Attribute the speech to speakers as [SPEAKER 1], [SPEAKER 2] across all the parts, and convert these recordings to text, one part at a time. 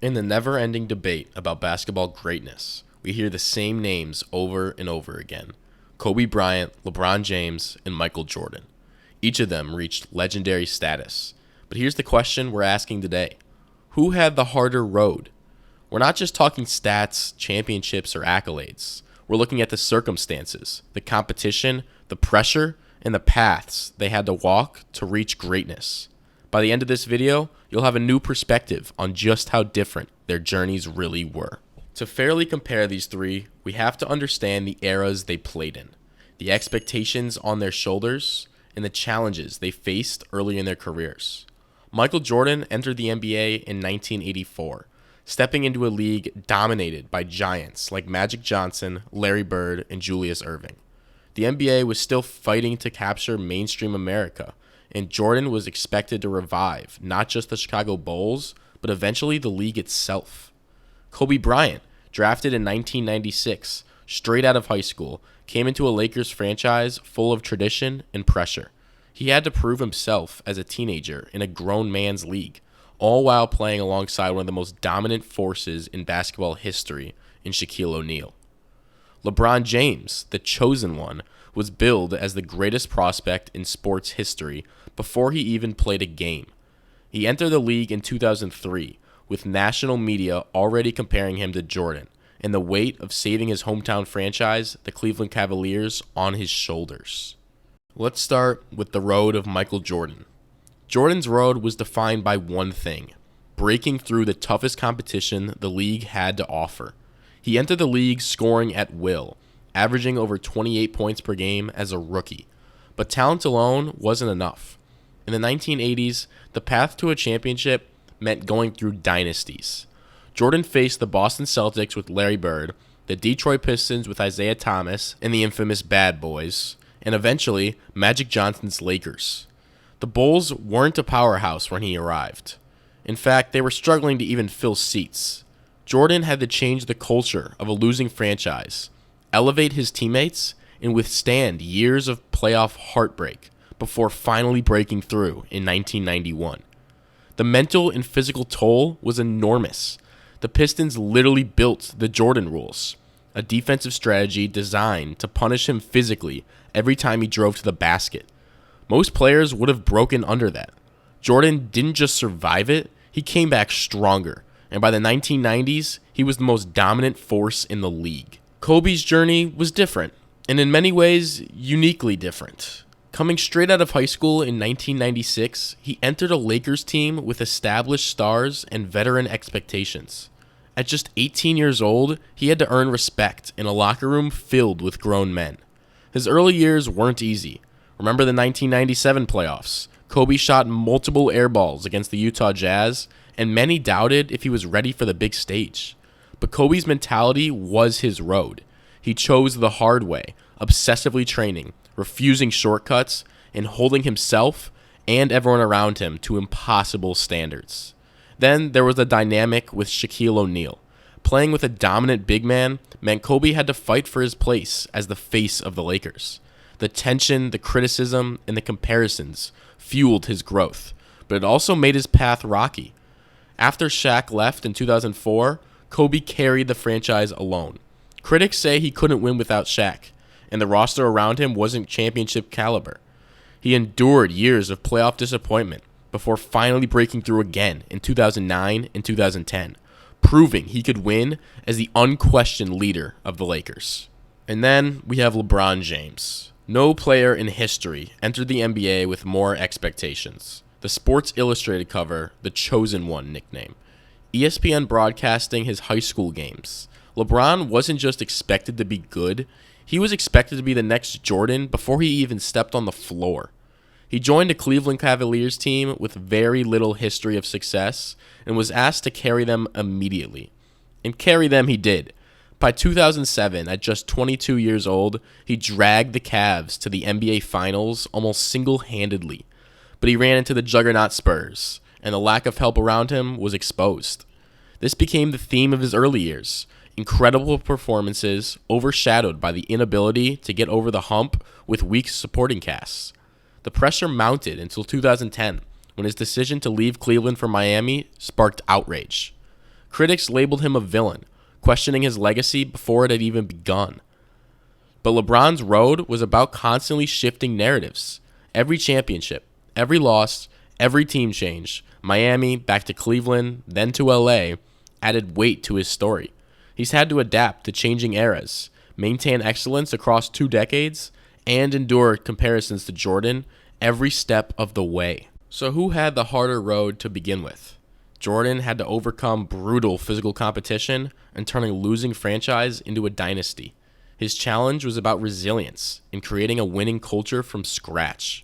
[SPEAKER 1] In the never-ending debate about basketball greatness, we hear the same names over and over again: Kobe Bryant, LeBron James, and Michael Jordan. Each of them reached legendary status. But here's the question we're asking today: who had the harder road? We're not just talking stats, championships, or accolades. We're looking at the circumstances, the competition, the pressure, and the paths they had to walk to reach greatness. By the end of this video, you'll have a new perspective on just how different their journeys really were. To fairly compare these three, we have to understand the eras they played in, the expectations on their shoulders, and the challenges they faced early in their careers. Michael Jordan entered the NBA in 1984, stepping into a league dominated by giants like Magic Johnson, Larry Bird, and Julius Erving. The NBA was still fighting to capture mainstream America, and Jordan was expected to revive not just the Chicago Bulls, but eventually the league itself. Kobe Bryant, drafted in 1996, straight out of high school, came into a Lakers franchise full of tradition and pressure. He had to prove himself as a teenager in a grown man's league, all while playing alongside one of the most dominant forces in basketball history in Shaquille O'Neal. LeBron James, the chosen one, was billed as the greatest prospect in sports history before he even played a game. He entered the league in 2003, with national media already comparing him to Jordan, and the weight of saving his hometown franchise, the Cleveland Cavaliers, on his shoulders. Let's start with the road of Michael Jordan. Jordan's road was defined by one thing: breaking through the toughest competition the league had to offer. He entered the league scoring at will, averaging over 28 points per game as a rookie. But talent alone wasn't enough. In the 1980s, the path to a championship meant going through dynasties. Jordan faced the Boston Celtics with Larry Bird, the Detroit Pistons with Isaiah Thomas and the infamous Bad Boys, and eventually Magic Johnson's Lakers. The Bulls weren't a powerhouse when he arrived. In fact, they were struggling to even fill seats. Jordan had to change the culture of a losing franchise, elevate his teammates, and withstand years of playoff heartbreak before finally breaking through in 1991. The mental and physical toll was enormous. The Pistons literally built the Jordan rules, a defensive strategy designed to punish him physically every time he drove to the basket. Most players would have broken under that. Jordan didn't just survive it, he came back stronger, and by the 1990s, he was the most dominant force in the league. Kobe's journey was different, and in many ways, uniquely different. Coming straight out of high school in 1996, he entered a Lakers team with established stars and veteran expectations. At just 18 years old, he had to earn respect in a locker room filled with grown men. His early years weren't easy. Remember the 1997 playoffs? Kobe shot multiple air balls against the Utah Jazz, and many doubted if he was ready for the big stage. But Kobe's mentality was his road. He chose the hard way, obsessively training, refusing shortcuts, and holding himself and everyone around him to impossible standards. Then there was the dynamic with Shaquille O'Neal. Playing with a dominant big man meant Kobe had to fight for his place as the face of the Lakers. The tension, the criticism, and the comparisons fueled his growth, but it also made his path rocky. After Shaq left in 2004, Kobe carried the franchise alone. Critics say he couldn't win without Shaq, and the roster around him wasn't championship caliber. He endured years of playoff disappointment before finally breaking through again in 2009 and 2010, proving he could win as the unquestioned leader of the Lakers. And then we have LeBron James. No player in history entered the NBA with more expectations. The Sports Illustrated cover, the Chosen One nickname. ESPN broadcasting his high school games. LeBron wasn't just expected to be good, he was expected to be the next Jordan before he even stepped on the floor. He joined a Cleveland Cavaliers team with very little history of success and was asked to carry them immediately. And carry them he did. By 2007, at just 22 years old, he dragged the Cavs to the NBA Finals almost single-handedly. But he ran into the juggernaut Spurs, and the lack of help around him was exposed. This became the theme of his early years: incredible performances overshadowed by the inability to get over the hump with weak supporting casts. The pressure mounted until 2010, when his decision to leave Cleveland for Miami sparked outrage. Critics labeled him a villain, questioning his legacy before it had even begun. But LeBron's road was about constantly shifting narratives. Every championship, every loss, every team change, Miami, back to Cleveland, then to LA, added weight to his story. He's had to adapt to changing eras, maintain excellence across 2 decades, and endure comparisons to Jordan every step of the way. So who had the harder road to begin with? Jordan had to overcome brutal physical competition and turning a losing franchise into a dynasty. His challenge was about resilience and creating a winning culture from scratch.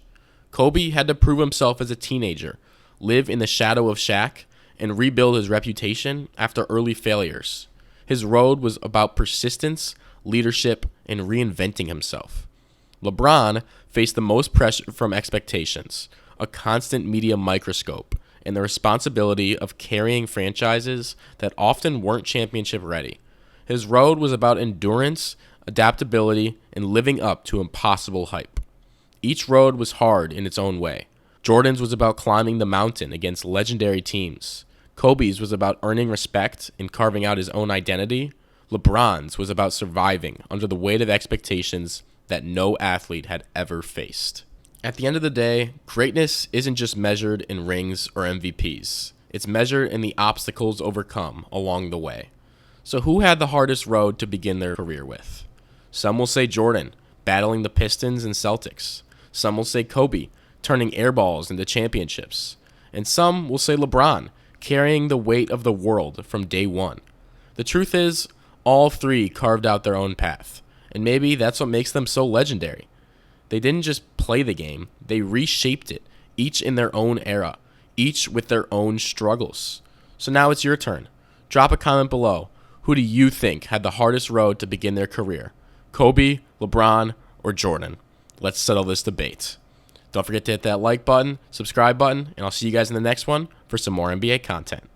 [SPEAKER 1] Kobe had to prove himself as a teenager, live in the shadow of Shaq, and rebuild his reputation after early failures. His road was about persistence, leadership, and reinventing himself. LeBron faced the most pressure from expectations, a constant media microscope, and the responsibility of carrying franchises that often weren't championship ready. His road was about endurance, adaptability, and living up to impossible hype. Each road was hard in its own way. Jordan's was about climbing the mountain against legendary teams. Kobe's was about earning respect and carving out his own identity. LeBron's was about surviving under the weight of expectations that no athlete had ever faced. At the end of the day, greatness isn't just measured in rings or MVPs. It's measured in the obstacles overcome along the way. So who had the hardest road to begin their career with? Some will say Jordan, battling the Pistons and Celtics. Some will say Kobe, turning air balls into championships. And some will say LeBron, carrying the weight of the world from day one. The truth is, all three carved out their own path, and maybe that's what makes them so legendary. They didn't just play the game, they reshaped it, each in their own era, each with their own struggles. So now it's your turn. Drop a comment below. Who do you think had the hardest road to begin their career? Kobe, LeBron, or Jordan? Let's settle this debate. Don't forget to hit that like button, subscribe button, and I'll see you guys in the next one for some more NBA content.